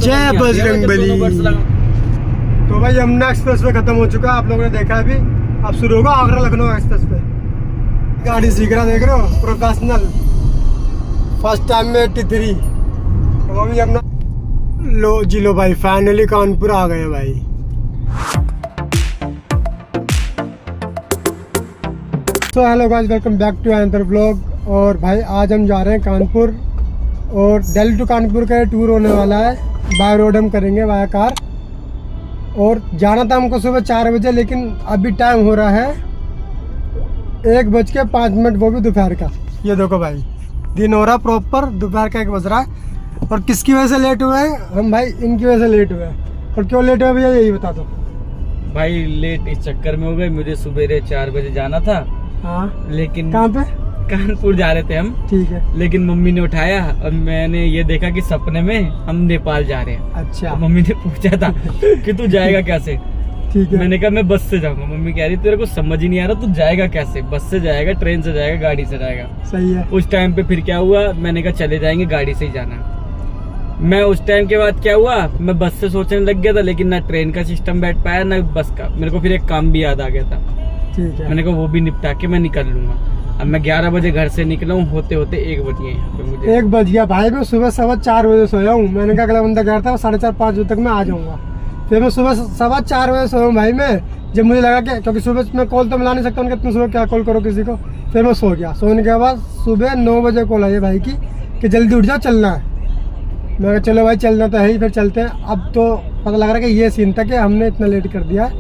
जय बजरंगबली। तो भाई यमुना एक्सप्रेस वे खत्म हो चुका है, आप लोगों ने देखा अभी। अब शुरू होगा आगरा लखनऊ एक्सप्रेस पे। गाड़ी सीख रहा, देख रहे हो, प्रोफेशनल, फर्स्ट टाइम में 83। तो अभी अपना लो जी, लो भाई, फाइनली कानपुर आ गए भाई। तो hello guys, welcome back to another vlog. और भाई आज हम जा रहे हैं कानपुर, और दिल्ली टू कानपुर का टूर होने वाला है। बाय रोड हम करेंगे, बाय कार। और जाना था हमको सुबह 4 बजे, लेकिन अभी टाइम हो रहा है 1:05, वो भी दोपहर का। ये देखो भाई, दिन हो रहा प्रॉपर, दोपहर का 1 बज रहा है। और किसकी वजह से लेट हुए हैं हम? भाई इनकी वजह से लेट हुए हैं। और क्यों लेट हुए भैया, यही बता दो। भाई लेट इस चक्कर में हो गए, मुझे सुबह 4 बजे जाना था। हाँ, लेकिन कहाँ पे? कानपुर जा रहे थे हम। ठीक है। लेकिन मम्मी ने उठाया और मैंने ये देखा कि सपने में हम नेपाल जा रहे हैं। अच्छा। तो मम्मी ने पूछा था कि तू जाएगा कैसे। ठीक है। मैंने कहा मैं बस से जाऊंगा। मम्मी कह रही तेरे को समझ ही नहीं आ रहा, तू जाएगा कैसे? बस से जाएगा, ट्रेन से जाएगा, गाड़ी से जाएगा? सही है। उस टाइम पे फिर क्या हुआ, मैंने कहा चले जाएंगे, गाड़ी से ही जाना। मैं उस टाइम के बाद क्या हुआ, मैं बस से सोचने लग गया था, लेकिन ना ट्रेन का सिस्टम बैठ पाया ना बस का। मेरे को फिर एक काम भी याद आ गया था। ठीक है। मैंने कहा वो भी निपटा के मैं निकल लूंगा। अब मैं 11 बजे घर से निकला हूँ, होते होते 1 बज गए यहाँ पे मुझे। 1 बज गया भाई। मैं सुबह 4:15 बजे सोया हूँ। मैंने कहा अगला बंदा गया था 4:30-5 बजे तक मैं आ जाऊंगा। फिर मैं सुबह 4:15 बजे सोया हूँ भाई मैं। जब मुझे लगा कि, क्योंकि सुबह मैं कॉल तो मिला नहीं सकता उनके, तुम सुबह क्या कॉल करो किसी को। फिर मैं सो गया। सोने के बाद सुबह 9 बजे कॉल आई भाई की कि जल्दी उठ जाओ, चलना है। मैं कहा चलो भाई, चलना तो है ही, फिर चलते हैं। अब तो पता लग रहा है कि ये सीन था कि हमने इतना लेट कर दिया।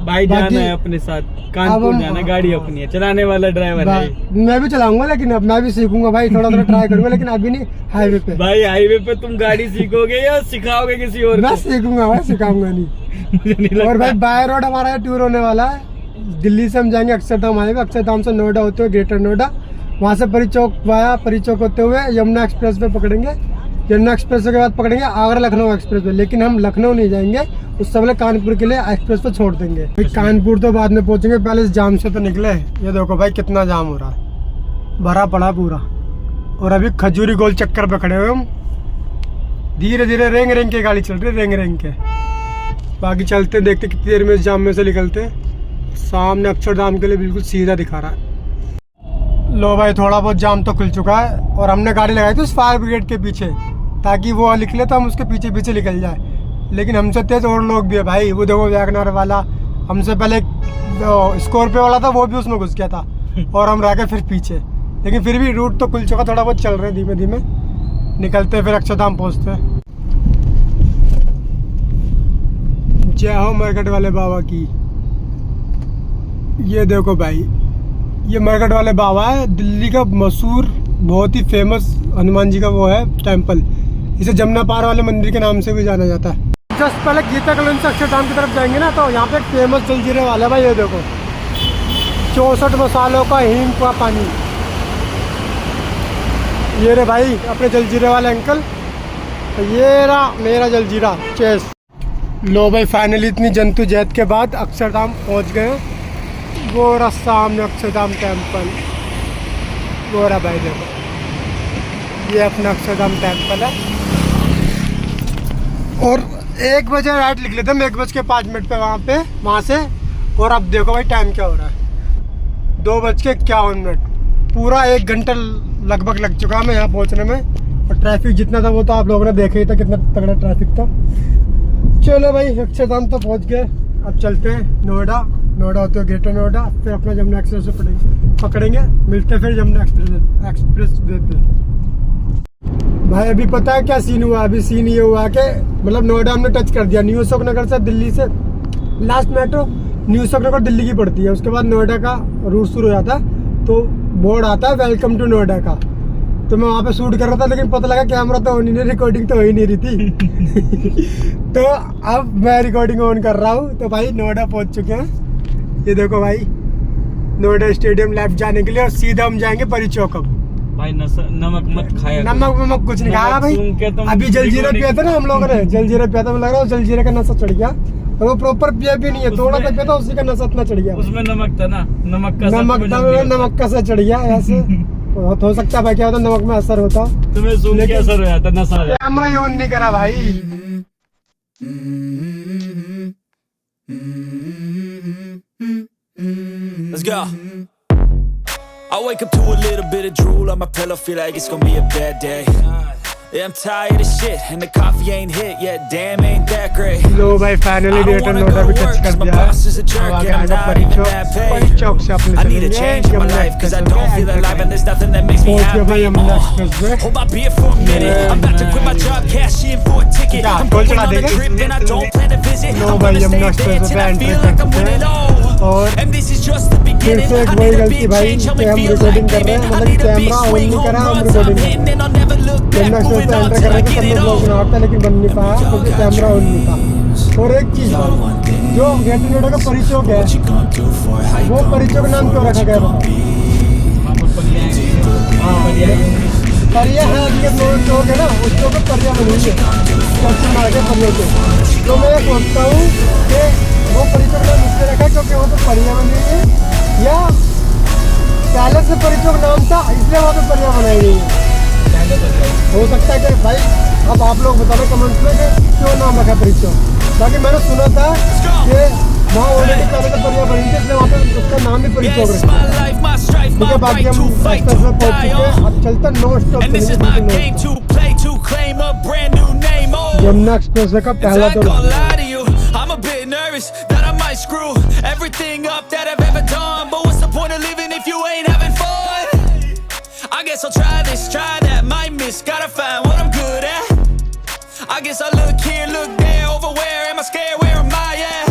भाई जाना है अपने साथ कानपुर जाना है, गाड़ी अपनी है, चलाने वाला ड्राइवर है। मैं भी चलाऊंगा, लेकिन अब मैं भी सीखूंगा भाई, थोड़ा थोड़ा ट्राई करूंगा, लेकिन अभी नहीं। हाईवे पे भाई, हाईवे पे तुम गाड़ी सीखोगे या सिखाओगे किसी और मैं को? सीखूंगा भाई, सिखाऊंगा नहीं। मुझे नहीं लगता। और भाई बाय रोड हमारा टूर होने वाला है। दिल्ली से हम जाएंगे अक्षरधाम हाईवे, अक्षरधाम से नोएडा होते हुए ग्रेटर नोएडा, वहाँ से परी चौक वाया परी चौक होते हुए यमुना एक्सप्रेस वे पकड़ेंगे। यमुना एक्सप्रेस के बाद पकड़ेंगे आगरा लखनऊ एक्सप्रेस वे। लेकिन हम लखनऊ नहीं जाएंगे, उस समय कानपुर के लिए एक्सप्रेस पे छोड़ देंगे। भाई कानपुर तो बाद में पहुंचेंगे, पहले इस जाम से तो निकले। ये देखो भाई कितना जाम हो रहा है, भरा पड़ा पूरा। और अभी खजूरी गोल चक्कर पे खड़े हुए हम। धीरे धीरे रेंग रेंग के गाड़ी चल रही है, रेंग रेंग के। बाकी चलते देखते कितनी देर में इस जाम में से निकलते। सामने अक्षरधाम के लिए बिल्कुल सीधा दिखा रहा है। लो भाई, थोड़ा बहुत जाम तो खुल चुका है। और हमने गाड़ी लगाई थी उस फायर ब्रिगेड के पीछे, ताकि वो निकले तो हम उसके पीछे पीछे निकल जाए। लेकिन हमसे तेज और लोग भी है भाई। वो देखो वैगनर वाला, हमसे पहले स्कॉर्पियो वाला था, वो भी उसमें घुस गया था। और हम रह गए फिर पीछे। लेकिन फिर भी रूट तो खुल चुका, थोड़ा बहुत चल रहे हैं धीमे धीमे। निकलते फिर अक्षरधाम पहुँचते हैं। जय हो मरकट वाले बाबा की। ये देखो भाई, ये मरकट वाले बाबा है, दिल्ली का मशहूर, बहुत ही फेमस हनुमान जी का वो है टेम्पल। इसे जमुना पार वाले मंदिर के नाम से भी जाना जाता है। जस्ट पहले गीता कॉलोनी से अक्षरधाम की तरफ जाएंगे ना, तो यहाँ पे एक फेमस जलजीरे वाला है भाई। ये देखो 64 मसालों का हींग का पानी। ये रे भाई अपने जलजीरे वाले अंकल। तो ये रहा मेरा जलजीरा, चेस। लो भाई, फाइनली इतनी जंतु जहद के बाद अक्षरधाम पहुँच गए। वो रहा सामने अक्षरधाम टेम्पल। वो रहा भाई, देखो ये अपना अक्षरधाम टेम्पल है। और 1 बजे राइट लिख लेते हम, 1:05 पे वहाँ से। और अब देखो भाई टाइम क्या हो रहा है, 2:51। पूरा 1 घंटा लगभग लग चुका है हमें यहाँ पहुँचने में। और ट्रैफिक जितना था वो तो आप लोगों ने देखा ही था, कितना तगड़ा ट्रैफिक था। चलो भाई, अक्षरधाम तो पहुँच गए। अब चलते हैं नोएडा होते हुए ग्रेटर नोएडा, फिर अपना यमुना एक्सप्रेस पकड़ेंगे। मिलते फिर यमुना एक्सप्रेस वे पे। भाई अभी पता है क्या सीन हुआ? अभी सीन ये हुआ कि मतलब नोएडा हमने टच कर दिया। न्यू अशोक नगर से, दिल्ली से last metro new Ashok Nagar Delhi की पड़ती है। उसके बाद नोएडा का रूट शुरू हो जाता है, तो बोर्ड आता है वेलकम टू नोएडा का। तो मैं वहाँ पे शूट कर रहा था, लेकिन पता लगा कैमरा तो ऑन ही नहीं, रिकॉर्डिंग तो हो ही नहीं रही थी। तो अब मैं रिकॉर्डिंग ऑन कर रहा हूँ। तो भाई नोएडा पहुँच चुके हैं। ये देखो भाई, नोएडा स्टेडियम लेफ्ट जाने के लिए, और सीधा हम जाएंगे परी चौक। अब भाई नमक मत खाया। नमक कुछ नहीं खाया भाई। अभी जलजीरा पिया था ना हम लोगों ने, जलजीरा पिया था। लग रहा है जलजीरे का नशा चढ़ गया। और वो प्रॉपर पिया भी नहीं है, थोड़ा सा पिया था, उसी का नशा इतना चढ़ गया। उसमें नमक था ना, नमक का सा चढ़ गया ऐसे। हो सकता है भाई, क्या होता नमक में असर होता, तुम्हें सूंघ के असर हो जाता, नशा। कैमरा ऑन नहीं करा भाई। Let's go. I wake up to a little bit of drool on my pillow, feel like it's gonna be a bad day. Yeah, I'm tired of shit, and the coffee ain't hit yet. Damn, ain't that great. लो भाई finally date and NOTA भी touch कर दिया है। अब आगे आएगा परिचौक से अपने I need a change in my life, cause I don't feel alive, and there's nothing that makes me पहुंच गया भाई happy. यमुना एक्सप्रेस पे। Hold my beer for a minute. I'm about to quit my job, cash in for a ticket. I'm going on a trip and I don't plan to visit. I'm gonna stay there till I feel like I'm winning all. And this is just the beginning. फिर से एक I वही need a गलती big भाई change, help कि me हम feel recording like कर रहे living. हैं, I मतलब need a camera big on swing, नहीं home करा, हम runs I'm recording hitting and I'll never look back. Yamuna express Moving पे on एंटर till करने I के get सब it लोग all. बनाता लेकिन बन नहीं पाया क्योंकि कैमरा ऑन नहीं था। और एक चीज भाई, जो गेट नोटा का परिचौक है वो परिचौक नाम क्यों रखा गया बताओ? हाँ, परिया है अभी चौक है ना, उस चौक पर परिया बनी है, चर्ची मार के परिया चौक। तो मैं ये सोचता हूँ कि वो परिचौक नाम इसलिए रखा क्योंकि वहाँ पर परिया बनी है, या पहले से परिचौक नाम था इसलिए वहाँ पे परिया बनाई गई है। हो सकता है कि भाई अब आप लोग बताना कमेंट्स में कि क्यों नाम रखा परिचौक। बाकी मैंने सुना था कि वहाँ ऑलरेडी पहले से परिया बनी थी इसलिए वहाँ पे उसका नाम भी परिचौक रखा। ठीक है, बाकी हम एक्सप्रेस में पहुँच चुके हैं, अब चलते हैं non stop Yamuna express way का पहला दौर। I'm a bit nervous that I might screw everything up that I've ever done. But what's the point of living if you ain't having fun? I guess I'll try this, try that, might miss, gotta find what I'm good at. I guess I look here, look there, over where am I scared, where am I at?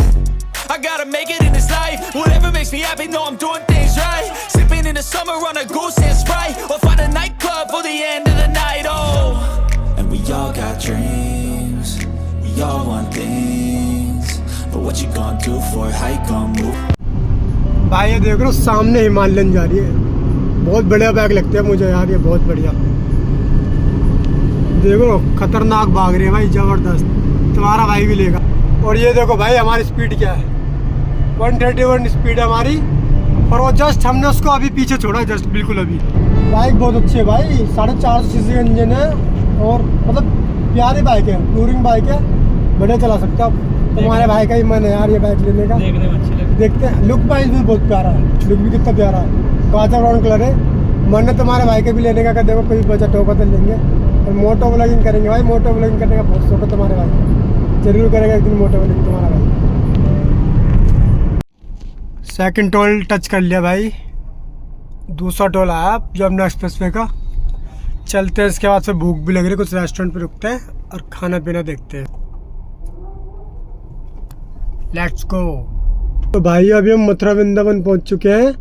I gotta make it in this life, whatever makes me happy, know I'm doing things right. Sipping in the summer on a goose and Sprite, or find a nightclub for the end of the night, oh. And we all got dreams, we all want things, but what you gonna do for it, how you gonna move? भाई ये देख रहे हो सामने Himalayan जा रही है, बहुत बढ़िया बैग लगते हैं मुझे यार, ये बहुत बढ़िया। देखो खतरनाक भाग रही है भाई, जबरदस्त। तुम्हारा भाई भी लेगा। और ये देखो भाई हमारी स्पीड क्या है, 131 स्पीड है हमारी, और वो जस्ट हमने उसको अभी पीछे छोड़ा, जस्ट बिल्कुल अभी। बाइक बहुत अच्छी है भाई, 450 सीसी का इंजन है, और मतलब प्यारी बाइक है, टूरिंग बाइक है, बढ़िया चला सकते हो। तुम्हारे भाई का ही मन है यार ये बाइक लेने का। देखने में अच्छी लगती देखते हैं, लुक वाइज भी बहुत प्यारा है, लुक भी कितना प्यारा है, काचा ब्राउन कलर है। मन है तुम्हारे भाई के भी लेने का, देखो कोई बजट होगा तो लेंगे। और मोटो व्लॉगिंग करेंगे भाई, मोटो व्लॉगिंग करने का बहुत शौक है तुम्हारे भाई को, जरूर करेगा एक दिन मोटो व्लॉगिंग तुम्हारा भाई। सेकंड टोल टच कर लिया भाई, दूसरा टोल आया यमुना एक्सप्रेस वे का। चलते हैं, इसके बाद से भूख भी लग रही है, कुछ रेस्टोरेंट पे रुकते हैं और खाना पीना देखते हैं। Let's go. तो भाई अभी हम मथुरा वृंदावन पहुंच चुके हैं,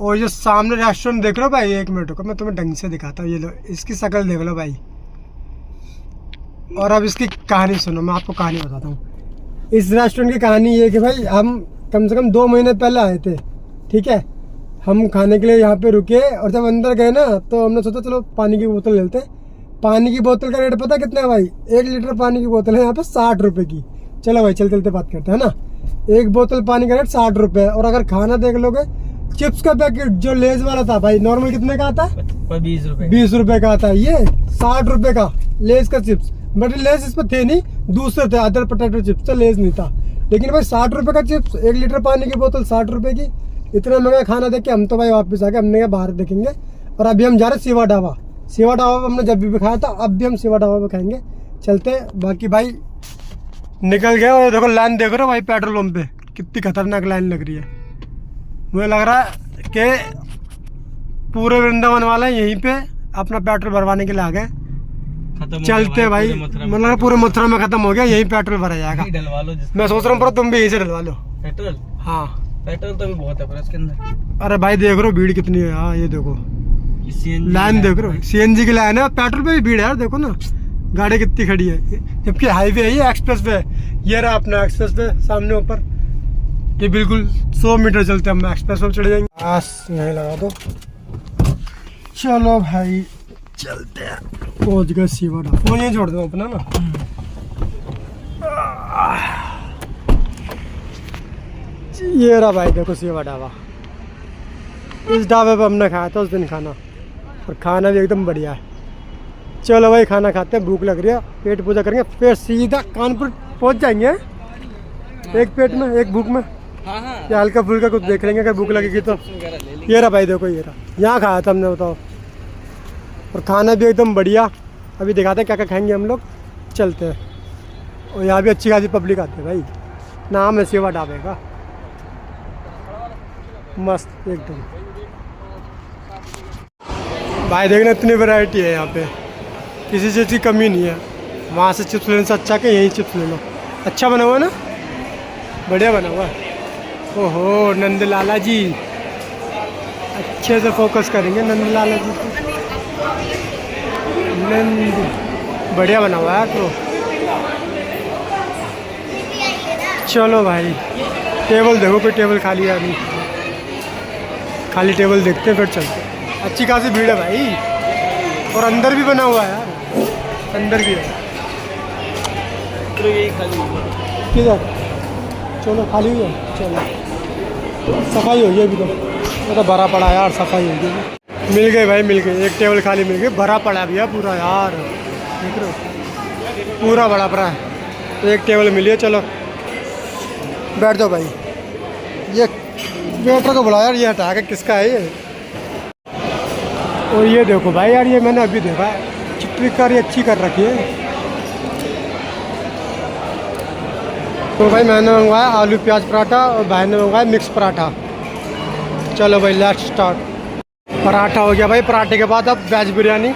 और ये सामने रेस्टोरेंट देख लो भाई, एक मिनट को मैं तुम्हें ढंग से दिखाता हूँ। ये लो, इसकी शक्ल देख लो भाई, और अब इसकी कहानी सुनो, मैं आपको कहानी बताता हूँ। इस रेस्टोरेंट की कहानी ये है कि भाई हम कम से कम 2 महीने पहले आए थे, ठीक है। हम खाने के लिए यहाँ पे रुके, और जब अंदर गए ना तो हमने सोचा चलो पानी की बोतल लेते हैं। पानी की बोतल का रेट पता कितना है भाई? 1 लीटर पानी की बोतल है यहाँ पे 60 रुपये की। चलो भाई चलते चलते बात करते हैं ना। एक बोतल पानी का रेट 60 रुपये, और अगर खाना देख लोगे, चिप्स का पैकेट जो लेज वाला था भाई, नॉर्मल कितने का आता है? 20 रुपए। 20 रुपये का आता है, ये 60 रुपये का लेज का चिप्स। बट लेज इस पर थे नहीं, दूसरे थे, अदर पोटैटो चिप्स थे, लेज नहीं था। लेकिन भाई 60 रुपये का चिप्स, 1 लीटर पानी की बोतल 60 रुपये की, इतना महंगा खाना देख के हम तो भाई वापस आ गए। हमने कहा बाहर देखेंगे, और अभी हम जा रहे शिवा ढाबा। शिवा ढाबा पर हमने जब भी खाया था, अब भी हम शिवा ढाबा पर खाएंगे। चलते, बाकी भाई निकल गए। और देखो लाइन देख रहे हो भाई, पेट्रोल पंप पे कितनी खतरनाक लाइन लग रही है। मुझे लग रहा है कि पूरे वृंदावन वाले यहीं पे अपना पेट्रोल भरवाने के लिए आ गए। चलते भाई, मतलब पूरे मथुरा में खत्म हो गया, यहीं पेट्रोल भरा जाएगा। डलवा लो, मैं सोच रहा हूँ तुम भी यहीं से डलवा लो पेट्रोल। हाँ, पेट्रोल तो भी बहुत है पर इसके अंदर। अरे भाई देख रहे हो भीड़ कितनी है। हाँ ये देखो लाइन देख रहे हो, सीएनजी की लाइन है। पेट्रोल पे भी भीड़ है यार, देखो ना गाड़ी कितनी खड़ी है। जबकि हाईवे है ये, एक्सप्रेस वे। ये रहा अपना एक्सप्रेस वे सामने ऊपर, ये बिल्कुल 100 मीटर चलते हम एक्सप्रेस वे चढ़ जाएंगे। बस नहीं लगा दो। चलो भाई चलते हैं, पहुंच गए शिवा ढाबा। फोन यहीं छोड़ दो अपना ना। ये रहा भाई देखो शिवा ढाबा। इस ढाबे पे हमने खाया था उस दिन खाना, और खाना भी एकदम बढ़िया है। चलो भाई खाना खाते हैं, भूख लग रही है, पेट पूजा करेंगे, फिर सीधा कानपुर पहुंच जाएंगे एक पेट में, एक भूख में, हाँ हाँ या हल्का फुल्का कुछ देख लेंगे, अगर भूख लगेगी तो। वगैरह ले लेंगे। ये रहा भाई, देखो ये रहा, यहाँ खाया था हमने, बताओ। और खाना भी एकदम बढ़िया। अभी दिखाते हैं क्या क्या खाएंगे हम लोग, चलते हैं। और यहाँ भी अच्छी खासी पब्लिक आती है भाई। नाम है सेवा ढाबे का, मस्त एकदम। भाई देखना इतनी वैरायटी है यहाँ पे, किसी चीज़ की कमी नहीं है। वहाँ से चिप्स लेने से अच्छा कि यहीं चिप्स ले लो। अच्छा बना हुआ है ना, बढ़िया बना हुआ है। ओहो नंद लाला जी, अच्छे से फोकस करेंगे नंद लाला जी को। नंद बढ़िया बना हुआ है तो। चलो भाई, टेबल देखो, कोई टेबल खाली है नहीं, खाली टेबल देखते हैं फिर चलते हैं। अच्छी खासी भीड़ है भाई, और अंदर भी बना हुआ है यार, अंदर भी है। तो यही खाली हुआ। किधर? चलो खाली हुई है, चलो सफाई हो गई अभी तो भरा पड़ा यार, सफाई हो गई। मिल गए भाई, मिल गए, एक टेबल खाली मिल गई, भरा पड़ा भैया पूरा यार, देख रहे हो पूरा बड़ा पड़ा है। तो एक टेबल मिली है, चलो बैठ जाओ भाई। ये वेटर को बुलाया यार, ये हटा के किसका है ये। और ये देखो भाई यार, ये मैंने अभी देखा है, चित्रकारी अच्छी कर रखी है। तो भाई मैंने मंगवाया आलू प्याज पराठा और भाई ने मंगवाया मिक्स पराठा। चलो भाई लेट्स स्टार्ट। पराठा हो गया भाई, पराठे के बाद अब वेज बिरयानी,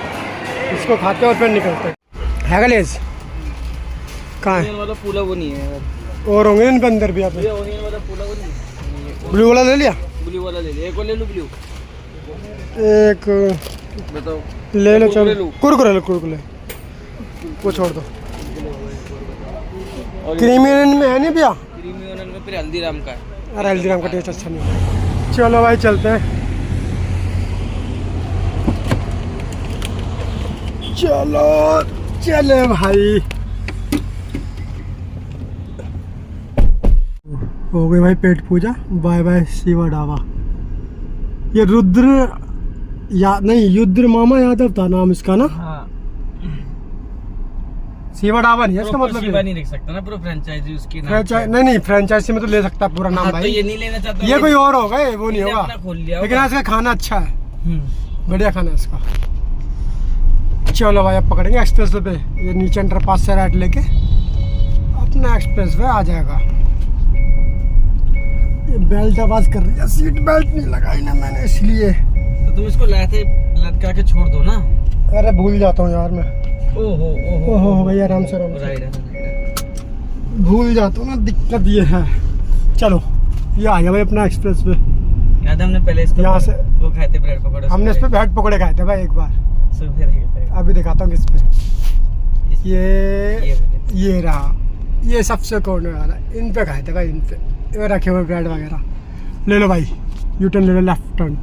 इसको खाते हैं और फिर निकलते है। गलेज कहाँ है? वाला पुलाव वो नहीं है और होंगे इनके अंदर भी। आप ऑनियन वाला पुलाव वो नहीं, ब्लू वाला ले लिया? ब्लू वाला ले ले, एक और ले लो ब्लू। एक बताओ ले लो, कुरकुरे चलो लो। कुरकुरे लो, कुरकुरे वो छोड़ दो। क्रीमी ऑनियन में है नहीं भैया? क्रीमी ऑनियन में फिर हल्दीराम का है। अरे हल्दीराम का टेस्ट अच्छा नहीं है। चलो भाई चलते हैं, चलो चले भाई। हो गई भाई पेट पूजा। Bye bye Shiva Dhaba. ये रुद्र या नहीं, युद्र मामा यादव था नाम इसका ना। हाँ शिवा ढाबा नहीं है इसका मतलब। शिवा नहीं लिख सकता ना, पूरा फ्रेंचाइजी उसकी नाम फ्रेंचाइज नहीं, फ्रेंचाइजी में तो ले सकता पूरा नाम हाँ, तो भाई। ये नहीं लेना चाहता, ये कोई और होगा, ये वो नहीं इसने होगा, अपना खोल लिया लेकिन होगा। इसका खाना अच्छा है, बढ़िया खाना है इसका। चलो भाई अब पकड़ेंगे एक्सप्रेस वे पे। ये नीचे अंडरपास से राइट लेके अपना एक्सप्रेस वे आ जाएगा। ये बेल्ट आवाज कर रही है, सीट बेल्ट नहीं लगाई ना मैंने इसलिए। तो तुम इसको लाते लटका के छोड़ दो ना। अरे भूल जाता हूँ यार मैं। ओहो ओहो भाई आराम से आराम से, राइट। भूल जाता हूँ ना, दिक्कत ये है। चलो ये आ गया भाई अपना एक्सप्रेस वे। याद है हमने पहले इसको यहाँ से वो खाए थे ब्रेड पकौड़े। हमने इस पे ब्रेड पकौड़े खाए थे भाई एक बार। सुबह अभी दिखाता हूँ किस पे। ये रहा, ये सबसे कोने वाला, इन पे खाए थे भाई, इन पे ये रखे हुए ब्रेड वगैरह। ले लो भाई, यू टर्न ले लो, लेफ्ट टर्न।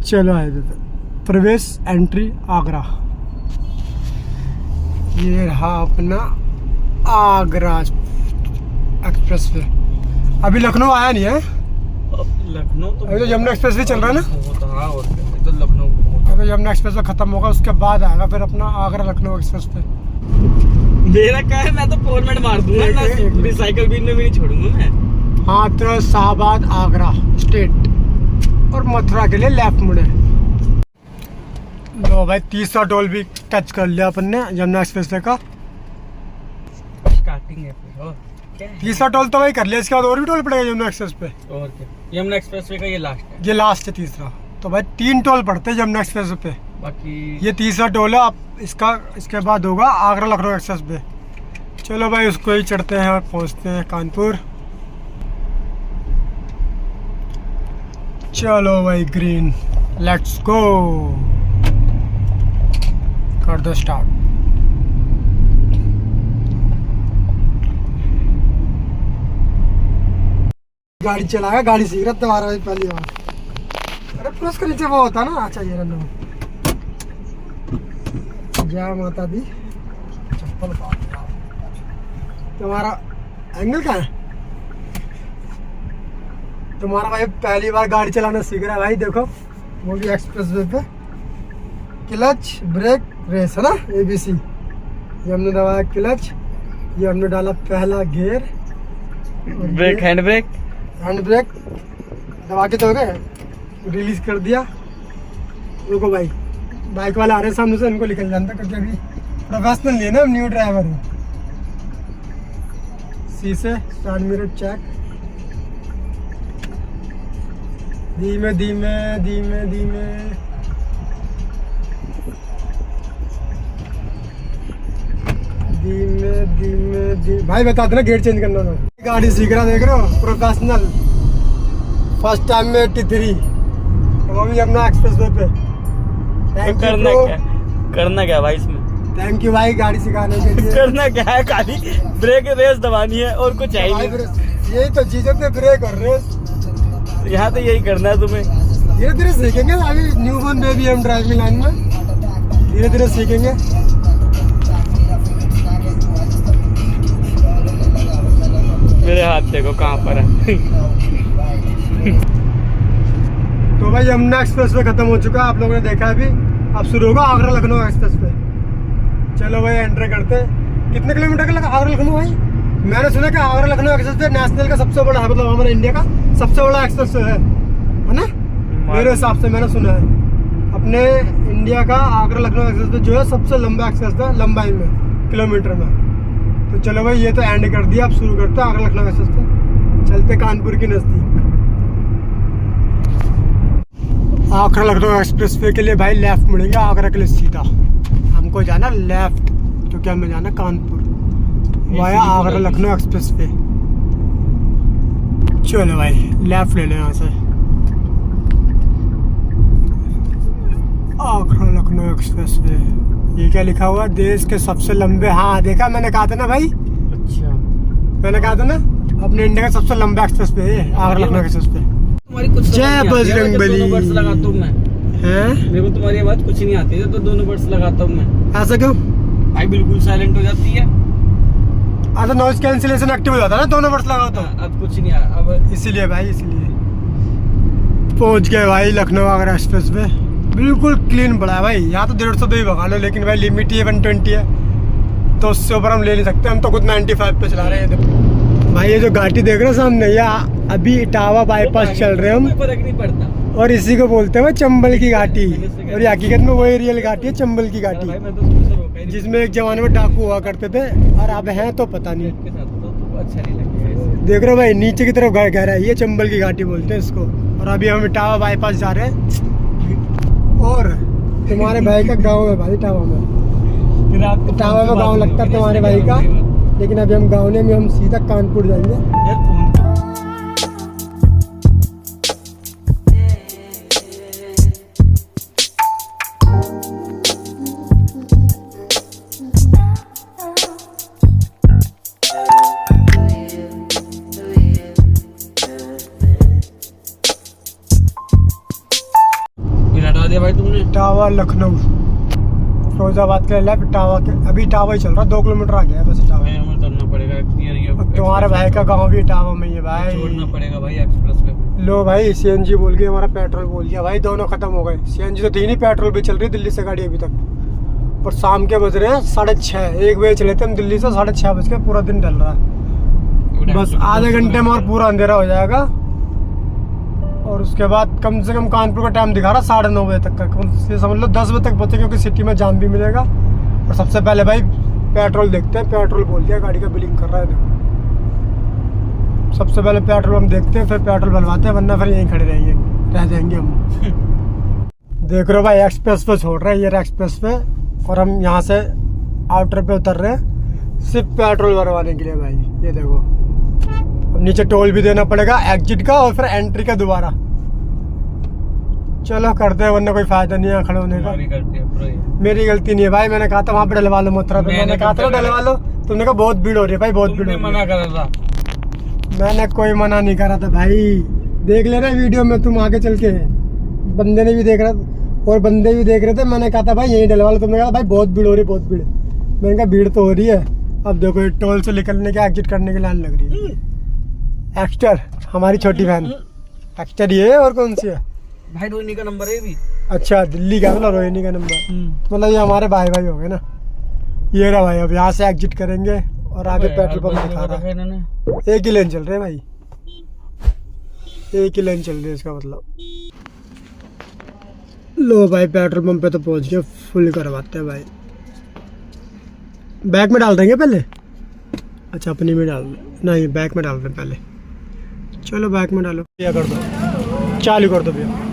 चलो हाईवे पे प्रवेश एंट्री आगरा। ये रहा अपना आगरा एक्सप्रेस वे। अभी लखनऊ आया नहीं है, लखनऊ तो अभी तो यमुना एक्सप्रेस वे चल रहा है ना। हाँ, और क्या, तो लखनऊ अभी यमुना एक्सप्रेस वे खत्म होगा, उसके बाद आएगा फिर अपना आगरा लखनऊ एक्सप्रेस वे। मेरा क्या है, मैं तो फॉर्मेट मार दूंगा ना, रिसाइकल बिन में भी नहीं छोड़ूंगा मैं। हाँ, शाहबाद आगरा स्टेट और मथुरा के लिए लेफ्ट मुड़े। लो भाई तीसरा टोल भी टच कर लिया अपन ने यमुना एक्सप्रेस वे का। स्टार्टिंग है फिर, और क्या है? तीसरा टोल तो भाई कर लिया, इसके बाद और भी टोल पड़ेगा यमुना एक्सप्रेस पे। और क्या, यमुना एक्सप्रेसवे का ये लास्ट है। ये लास्ट है तीसरा, तो भाई 3 टोल पड़ते हैं यमुना एक्सप्रेस पे। बाकी ये तीसरा टोल है, आप इसका इसके बाद होगा आगरा लखनऊ एक्सप्रेस पे। चलो भाई उसको ही चढ़ते हैं और पहुंचते हैं कानपुर। चलो भाई ग्रीन, लेट्स गो, कर दो स्टार्ट। गाड़ी चलाया, गाड़ी सीख रहा तुम्हारा भाई पहली बार। अरे प्लस के नीचे वो होता ना। अच्छा ये रहा, जय माता दी। चप्पल तुम्हारा एंगल क्या है? तुम्हारा भाई पहली बार गाड़ी चलाना सीख रहा है भाई, देखो वो भी एक्सप्रेस वे पे। क्लच ब्रेक रेस है ना, ABC। ये हमने दबाया क्लच ये हमने डाला पहला gear, brake, hand brake. Hand brake दबा के तो गए, रिलीज कर दिया। रुको भाई, बाइक वाला आ रहे सामने से, इनको निकल जानता क्योंकि अभी प्रोफेशनल नहीं है ना, हम न्यू ड्राइवर हैं। शीशे, स्टार्ट मिरर चेक, धीमे धीमे धीमे धीमे। धीमे धीमे धीमे भाई बता देना गेट चेंज करना ना। गाड़ी सीख रहा, देख रहे हो, प्रोफेशनल, फर्स्ट टाइम में 83, वो भी अपना एक्सप्रेस वे पे। तो करना क्या भाई इसमें? थैंक यू भाई गाड़ी सिखाने के लिए। करना क्या है, खाली ब्रेक रेस दबानी है और कुछ है ही नहीं। यही तो चीजें थे, ब्रेक और रेस। यहाँ तो यही करना है तुम्हें। धीरे धीरे सीखेंगे, अभी न्यू बॉर्न बेबी हम ड्राइविंग लाइन में, धीरे धीरे सीखेंगे। मेरे हाथ देखो कहाँ पर है। तो भाई यमुना एक्सप्रेस वे खत्म हो चुका है, आप लोगों ने देखा अभी। अब शुरू होगा आगरा लखनऊ एक्सप्रेस वे। चलो भाई एंट्री करते। कितने किलोमीटर का लगा आगरा लखनऊ भाई? मैंने सुना कि Agra Lucknow express way national का सबसे बड़ा है, मतलब हमारे इंडिया का सबसे बड़ा एक्सप्रेस वे है ना? मेरे हिसाब से मैंने सुना है अपने इंडिया का आगरा लखनऊ एक्सप्रेस वे जो है सबसे लंबा एक्सप्रेस वे लंबाई में, किलोमीटर में। तो चलो भाई ये तो एंड कर दिया, अब शुरू करते हैं आगरा लखनऊ एक्सप्रेस वे। चलते कानपुर के नज़दीक। आगरा लखनऊ एक्सप्रेस वे के लिए भाई लेफ्ट मुड़ेंगे, आगरा के लिए सीधा। हमको जाना लेफ्ट, क्योंकि हमें जाना Kanpur via Agra Lucknow express way. चलो भाई लेफ्ट ले लो यहाँ से। आगरा लखनऊ एक्सप्रेस वे, ये क्या लिखा हुआ? देश के सबसे लंबे। हाँ देखा, मैंने कहा था ना भाई। अच्छा, मैंने कहा था ना अपने इंडिया का सबसे लंबा एक्सप्रेस वे है आगरा लखनऊ एक्सप्रेस वे। तुम्हारी कुछ जय बजरंग बली। दोनों बर्ड्स लगाता हूँ मैं। हैं? मेरे को तुम्हारी आवाज कुछ नहीं आती है तो दोनों बर्ड्स लगाता हूँ मैं। ऐसा क्यों? भाई बिल्कुल साइलेंट हो जाती है। अच्छा, नॉइज कैंसिलेशन एक्टिव हो जाता है ना दोनों बर्ड्स लगाओ तो। अब कुछ नहीं आ अब इसीलिए भाई, इसीलिए पहुंच गए भाई लखनऊ आगरा एक्सप्रेस वे। बिल्कुल क्लीन पड़ा है भाई। यहाँ तो 150 पे ही भगा लो, लेकिन भाई लिमिट ही 120 है, तो उससे ऊपर हम ले नहीं सकते। हम तो खुद 95 पे चला रहे हैं। देखो भाई ये जो घाटी देख रहे हो सामने, या अभी इटावा बाईपास चल रहे हैं हम, फर्क नहीं पड़ता। और इसी को बोलते हैं चंबल की घाटी। और ये हकीकत में वही रियल घाटी है, चंबल की घाटी, भाई मैं तो शुरू से रोका ही नहीं। जिसमें एक जमाने में डाकू हुआ करते थे, और अब हैं तो पता नहीं। के साथ तो अच्छा नहीं लगेगा। देख रहे हो भाई नीचे की तरफ घर है, ये चंबल की घाटी बोलते हैं इसको। और अभी हम इटावा बाईपास जा रहे हैं। और तुम्हारे भाई का गांव है भाई इटावा में। फिर आपको इटावा में गांव लगता है तुम्हारे भाई का, लेकिन अभी हम गाँव में हम सीधा कानपुर जाएंगे। यार फोन हटा दिया भाई तुमने। इटावा लखनऊ फिरोजाबाद के लेफ्ट, इटावा के अभी इटावा ही चल रहा, 2 किलोमीटर आ गया है बस इटावा। हमें उतरना पड़ेगा। अब तुम्हारे भाई का गांव भी इटावा में ही है भाई। छोड़ना पड़ेगा भाई एक्सप्रेस पे। लो भाई सीएनजी बोल के हमारा पेट्रोल बोल दिया भाई, दोनों खत्म हो गए। सीएनजी तो थी नहीं, पेट्रोल भी चल रही दिल्ली से गाड़ी अभी तक। और शाम के बज रहे हैं 6:30, 1 बजे चले थे हम दिल्ली से, 6:30 बज के पूरा दिन ढल रहा है। बस आधे घंटे में और पूरा अंधेरा हो जाएगा। और उसके बाद कम से कम कानपुर का टाइम दिखा रहा 9:30 बजे तक का, समझ लो 10 बजे तक पहुँचे, क्योंकि सिटी में जाम भी मिलेगा। और सबसे पहले भाई पेट्रोल देखते हैं, पेट्रोल बोल दिया गाड़ी का बिलिंग कर रहा है देखो। सबसे पहले पेट्रोल हम देखते हैं, फिर पेट्रोल भरवाते हैं, वरना फिर यहीं खड़े रहेंगे, रह जाएंगे हम। देख रहे हो भाई एक्सप्रेस पे छोड़ रहे हैं, ये एक्सप्रेस पे। और हम यहाँ से आउटर पे उतर रहे हैं सिर्फ पेट्रोल भरवाने के लिए भाई। ये देखो, अब नीचे टोल भी देना पड़ेगा एग्जिट का और फिर एंट्री का दोबारा। चलो करते हैं, वरना कोई फायदा नहीं है खड़े होने का। मेरी गलती नहीं है भाई, मैंने कहा था वहाँ पे डलवा लो मथुरा पे, मैंने कहा था डलवा लो, तुमने कहा बहुत भीड़ हो रही है भाई, बहुत भीड़ हो रही है। मना कर रहा था। मैंने कोई मना नहीं करा था भाई, देख लेना वीडियो में तुम आगे चल के। बंदे ने भी देख रहा और बंदे भी देख रहे थे। मैंने कहा था भाई यहीं डलवा लो, तुमने कहा भाई बहुत भीड़ हो रही है, बहुत भीड़। मैंने कहा भीड़ तो हो रही है। अब देखो टोल से निकलने के एग्जिट करने की लाइन लग रही है। एक्स्टर हमारी छोटी बहन, एक्स्टर ये है, और कौन सी है भाई? रोहिणी का नंबर है भी। अच्छा दिल्ली का, मतलब रोहिणी का नंबर, मतलब ये हमारे भाई भाई हो गए ना। ये रहा भाई, अब यहाँ से एग्जिट करेंगे और आगे पेट्रोल पंप दिखा रहा है। इन्होंने एक ही लेन चल रहे हैं भाई, एक ही लेन चल रही है इसका मतलब। लो भाई पेट्रोल पंप पे तो पहुंच गए, फुल करवाते हैं भाई। बैग में डाल देंगे पहले, अच्छा अपनी में डाल दें, नहीं बैग में डाल दें पहले। चलो बैग में डालो, क्या कर दो, चालू कर दो भैया।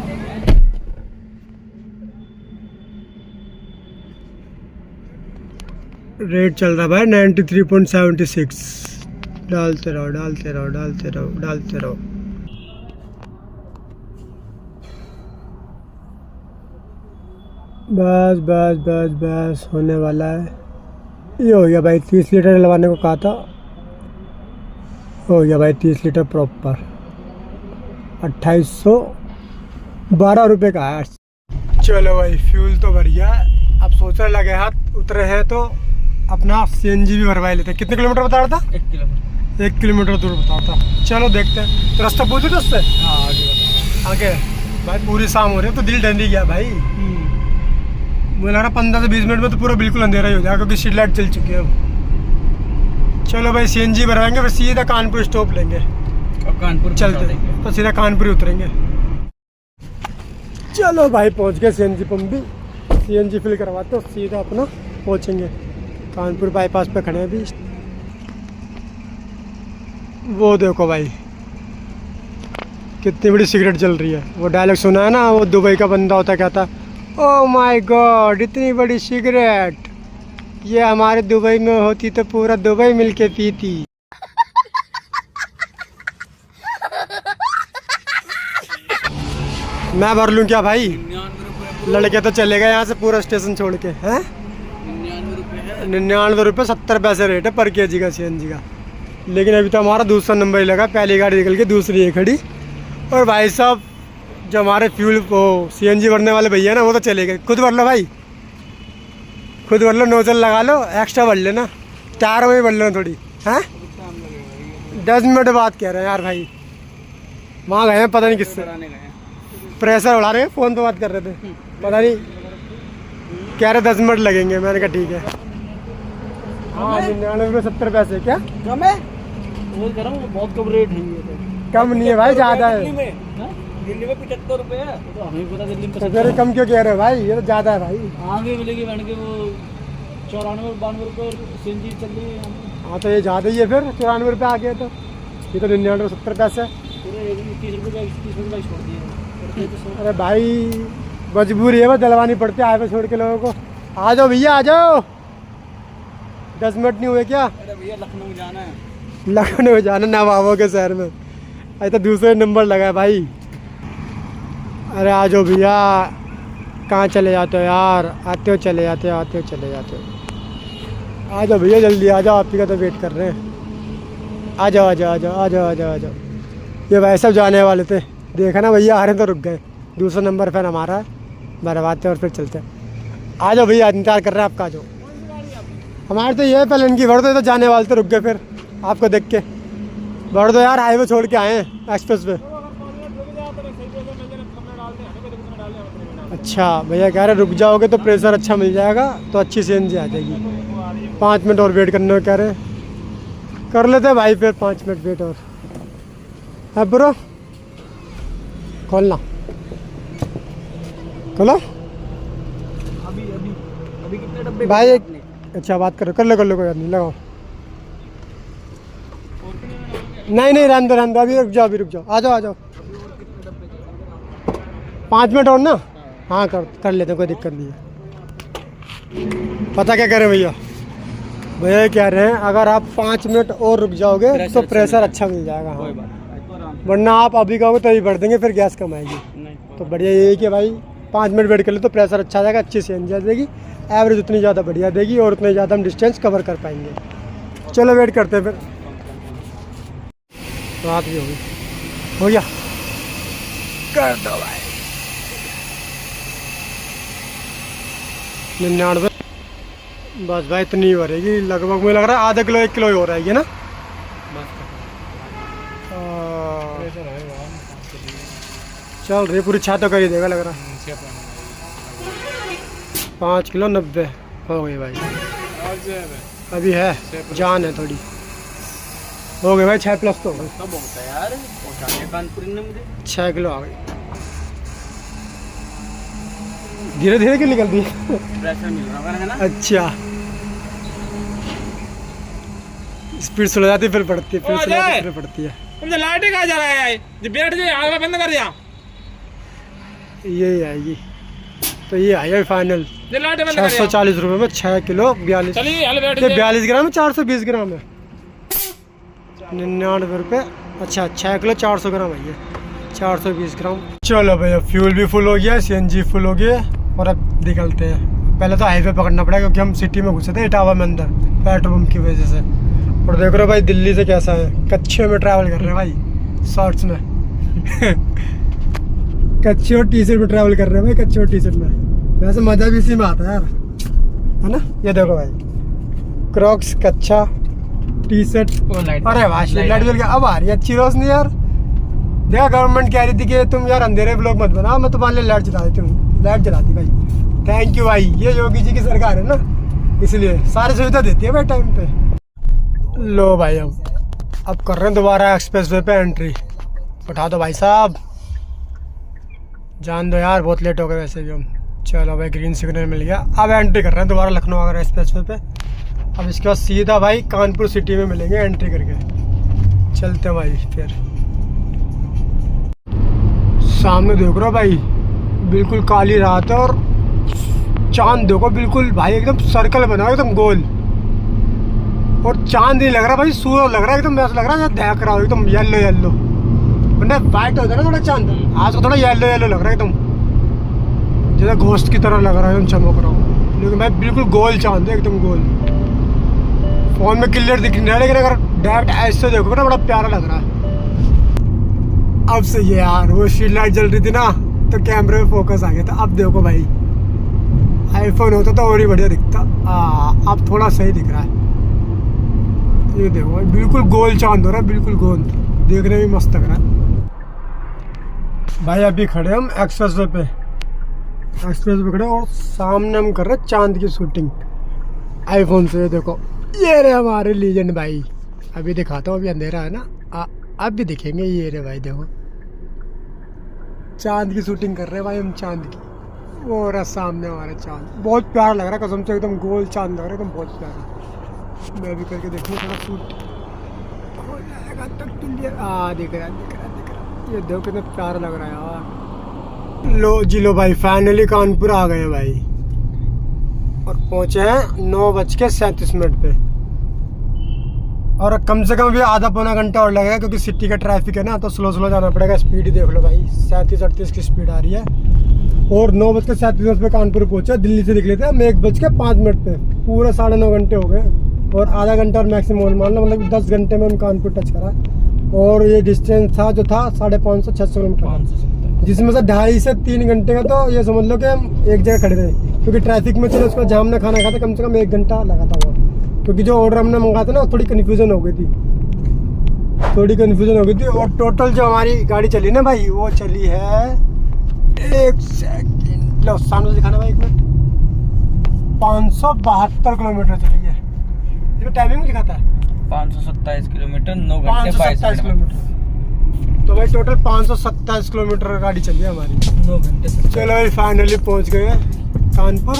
रेट चल रहा है भाई 93.76। डालते रहो डालते रहो डालते रहो डालते रहो। बस बस बस बस होने वाला है। ये हो गया भाई, 30 लीटर लगाने को कहा था, हो गया भाई 30 लीटर प्रॉपर। 2812 रुपये का है। चलो भाई फ्यूल तो भर गया, अब सोचने लगे हाथ उतरे हैं तो अपना सीएनजी भी भरवा लेते हैं। कितने किलोमीटर बता रहा था? 1 किलोमीटर। 1 किलोमीटर दूर बता रहा था। चलो देखते हैं, तो रास्ता पूछे उससे हाँ आगे आगे। भाई पूरी शाम हो रही है तो दिल डंडी गया भाई। मुझे लग रहा 15 से 20 मिनट में तो पूरा बिल्कुल अंधेरा ही हो जाएगा, क्योंकि स्ट्रीट लाइट चल चुकी है अब। चलो भाई सीएनजी भरवाएंगे, फिर सीधा कानपुर स्टॉप लेंगे और कानपुर चलते तो सीधा कानपुर ही उतरेंगे। चलो भाई पहुंच गए सीएनजी पंप भी, सीएनजी फिल करवाते हो सीधा अपना पहुंचेंगे। कानपुर बाईपास पे खड़े हैं अभी। वो देखो भाई कितनी बड़ी सिगरेट जल रही है। वो डायलॉग सुना है ना, वो दुबई का बंदा होता कहता, ओह माय गॉड इतनी बड़ी सिगरेट, ये हमारे दुबई में होती तो पूरा दुबई मिलके पीती। मैं भर लूं क्या भाई? 99 रुपये। लड़के तो चले गए यहाँ से पूरा स्टेशन छोड़ के। हैं 99 रुपये है। 99 रुपये 70 पैसे रेट है पर केजी का सीएनजी का। लेकिन अभी तो हमारा दूसरा नंबर ही लगा, पहली गाड़ी निकल के दूसरी है खड़ी। और भाई साहब जो हमारे फ्यूल वो सीएनजी भरने वाले भैया ना, वो तो चले गए। खुद भर लो भाई, खुद भर लो, नोजल लगा लो, एक्स्ट्रा भर लेना, टायर में भर लेना थोड़ी। हैं 10 मिनट बाद कह रहे हैं यार भाई, वहाँ गए हैं पता नहीं किससे, प्रेशर उड़ा रहे हैं, फ़ोन पे बात कर रहे थे, पता नहीं कह रहे 10 मिनट लगेंगे। मैंने कहा ठीक है। हाँ 99 रुपये 70 पैसे क्या कम है? वो कह रहा हूँ बहुत कम रेट है ये तो। कम नहीं है भाई, ज़्यादा है। दिल्ली में 75 रुपये है, तो हमें पता दिल्ली में तो फिर कम क्यों कह रहे हो भाई? ये तो ज़्यादा है भाई। आगे मिलेगी बन के वो 94-92 रुपये सीएनजी चल रही है। हाँ तो ये ज़्यादा ही है फिर, 94 रुपये आ गए तो। ये तो 99 रुपये 70 पैसे। पूरे 30 रुपये का 30 रुपये का छोड़ दिया। अरे भाई मजबूरी है, बस डलवानी पड़ती है हाईवे छोड़ के लोगों को। आ जाओ भैया आ जाओ, 10 मिनट नहीं हुए क्या? अरे भैया लखनऊ जाना है। लखनऊ जाना नवाबों के शहर में, अरे तो दूसरे नंबर लगा है भाई। अरे आ जाओ भैया, कहाँ चले जाते हो यार? आते हो चले जाते हो, आते हो चले जाते हो। आ जाओ भैया जल्दी आ जाओ, आप ही का तो वेट कर रहे हैं। आ जाओ आ जाओ आ जाओ आ जाओ आ जाओ आ जाओ। ये भाई सब जाने वाले थे, देखा ना भैया आ रहे तो रुक गए। दूसरा नंबर फिर हमारा है, भरवाते और फिर चलते हैं। आ जाओ भैया इंतजार कर रहे हैं आपका, आ जाओ। हमारे तो ये है पहले इनकी भर दो, तो जाने वाले थे रुक गए, फिर आपको देख के भर दो यार, हाईवे छोड़ के आए हैं एक्सप्रेस पे। अच्छा भैया कह रहे रुक जाओगे तो प्रेशर अच्छा मिल जाएगा, तो अच्छी सीएनजी आ जाएगी। 5 मिनट और वेट करने को कह रहे, कर लेते भाई फिर 5 मिनट वेट और। है ब्रो खोलना, खोलो अभी अभी अभी कितने डब्बे भाई। अच्छा बात करो, कर लो कोई बात नहीं, लगाओ। नहीं नहीं रहने दो रहने दो, अभी रुक जाओ, अभी रुक जाओ, आ जाओ आ जाओ। 5 मिनट और ना, हाँ कर लेते हैं, कोई दिक्कत नहीं है। पता क्या कह रहे हैं भैया? भैया कह रहे हैं अगर आप 5 मिनट और रुक जाओगे तो प्रेशर अच्छा मिल जाएगा। हाँ वरना आप अभी कहोगे तभी बढ़ देंगे, फिर गैस कम आएगी। तो बढ़िया ये है कि भाई 5 मिनट वेट कर ले तो प्रेशर अच्छा आ जाएगा, अच्छी सीएनजी आ जाएगी, एवरेज उतनी ज़्यादा बढ़िया देगी और उतने ज़्यादा हम डिस्टेंस कवर कर पाएंगे। चलो वेट करते हैं फिर। रात भी होगी, हो गया, कर दो भाई। 99 बस भाई इतनी ही हो रहेगी लगभग, मुझे लग रहा है आधा किलो 1 किलो ही हो रहेगी ना। चल रही पूरी छाता कर ही देगा लग रहा है। 5 किलो 90 हो गई भाई। अभी है जान है थोड़ी। हो गए भाई 6+ तो हो गए। सब होता है यार, पहुंचा दिया कानपुर ने मुझे। 6 किलो आ गई। धीरे धीरे क्यों निकलती है? प्रेशर मिल रहा है ना। अच्छा, स्पीड स्लो जाती है फिर बढ़ती है, फिर स्लो जाती है फिर बढ़ती है। तुमने लाइट कहाँ जा रहा है? जो बैठ जाए आगे बंद कर दिया। यही आएगी तो ये आई फाइनल ये लाइट बंद कर दिया। 640 रुपये में 6 किलो 42। चलिए हाल बैठ ये जाए। 42 ग्राम है, 420 ग्राम है, 99 रुपये। अच्छा 6 किलो 400 ग्राम है, 420 ग्राम। चलो भैया फ्यूल भी फुल हो गया, CNG फुल हो गया और अब निकलते हैं। पहले तो हाईवे पकड़ना पड़ेगा क्योंकि हम सिटी में घुसे थे इटावा में अंदर पेट्रोल पंप की वजह से। और देख रहे हो भाई दिल्ली से कैसा है, कच्चे में ट्रैवल कर रहे हैं भाई, शॉर्ट्स में कच्चे और टी-शर्ट में ट्रैवल कर रहे हैं भाई, कच्चे और टी-शर्ट में। वैसे मज़ा भी इसी में आता है यार, है ना। ये देखो भाई क्रॉक्स, कच्चा टी-शर्ट। अरे वाह लाइट जल गया, अब आ रही है अच्छी रोशनी यार। देखा गवर्नमेंट कह रही थी कि तुम यार अंधेरे ब्लॉक मत बनाओ, मैं तुम्हारे लिए लाइट जला देती हूँ, लाइट जलाती भाई। थैंक यू भाई, ये योगी जी की सरकार है ना, इसलिए सारी सुविधा देती है भाई टाइम पे। लो भाई अब कर रहे हैं दोबारा एक्सप्रेस वे पे एंट्री। उठा दो भाई साहब, जान दो यार, बहुत लेट हो गए वैसे भी हम। चलो भाई ग्रीन सिग्नल मिल गया, अब एंट्री कर रहे हैं दोबारा लखनऊ आगरा एक्सप्रेस वे पे। अब इसके बाद सीधा भाई कानपुर सिटी में मिलेंगे एंट्री करके। चलते हैं भाई फिर। सामने देख रहे हो भाई बिल्कुल काली रात है और चांद देखो बिल्कुल भाई एकदम सर्कल बना हुआ एकदम गोल। और चांद नहीं लग रहा भाई, सूरज लग रहा है एकदम, ऐसा लग रहा है देख रहा हो एकदम येलो येलो। वरना वाइट होता है ना थोड़ा चांद, आज तो थोड़ा येलो येलो लग रहा है एकदम, जैसे घोस्ट की तरह लग रहा है एकदम चमक रहा हूँ। लेकिन भाई बिल्कुल गोल चांद है एकदम गोल। फोन में क्लियर दिख नहीं रहा लेकिन अगर डायरेक्ट ऐसे देखो ना बड़ा प्यारा लग रहा है। अब से ये यार वो स्ट्रीट लाइट जल रही थी ना तो कैमरे में फोकस आ गया था। अब देखो भाई आईफोन होता तो और ही बढ़िया दिखता। अब थोड़ा सही दिख रहा है। ये देखो भाई बिल्कुल गोल चांद हो रहा है, बिल्कुल गोल, देखने में मस्त लग रहा है भाई। अभी खड़े हम एक्सप्रेस वे पे, एक्सप्रेस वे खड़े और सामने हम कर रहे हैं चांद की शूटिंग आईफोन से। देखो ये रहे हमारे लीजेंड भाई, अभी दिखाता हूँ, अभी अंधेरा है ना, अब भी दिखेंगे। ये रहे भाई देखो चांद की शूटिंग कर रहे हैं भाई हम, चांद की। वो रहा सामने हमारा चांद, बहुत प्यारा लग रहा है कसम से, एकदम गोल चांद लग रहा है एकदम, बहुत प्यारा। मैं भी करके देखूँ थोड़ा शूट हो जाएगा तो क्लियर। दिख रहा है, ये देखो कितना प्यारा लग रहा है यार। लो जी लो भाई फाइनली कानपुर आ गए भाई और पहुंचे हैं 9:37 पे। और कम से कम भी आधा पौना घंटा और लगेगा क्योंकि सिटी का ट्रैफिक है ना, तो स्लो स्लो जाना पड़ेगा। स्पीड ही देख लो भाई 37-38 की स्पीड आ रही है। और 9:37 पे कानपुर पहुंचे, दिल्ली से निकले थे हम 1:05 पे। पूरे 9.5 घंटे हो गए और आधा घंटा और मैक्सिमम मान लो, मतलब 10 घंटे में हम कानपुर टच करा। और ये डिस्टेंस था जो था 550-600 किलोमीटर, जिसमें से 2.5 से 3 घंटे का तो ये समझ लो कि हम एक जगह खड़े थे क्योंकि ट्रैफिक में चलो उसको जाम ना खाना खाते, कम से कम 1 घंटा लगा था वहाँ। क्योंकि जो ऑर्डर हमने मंगाया था ना थोड़ी कन्फ्यूजन हो गई थी, और टोटल जो हमारी गाड़ी चली ना भाई वो चली है, एक सेकंड लो सामने दिखाना भाई, 1 मिनट, 572 किलोमीटर चली है। इसका टाइमिंग दिखाता है 527 किलोमीटर 9 घंटे 527 किलोमीटर। तो भाई टोटल 527 किलोमीटर गाड़ी चली है हमारी 9 घंटे। चलो भाई फाइनली पहुंच गए कानपुर।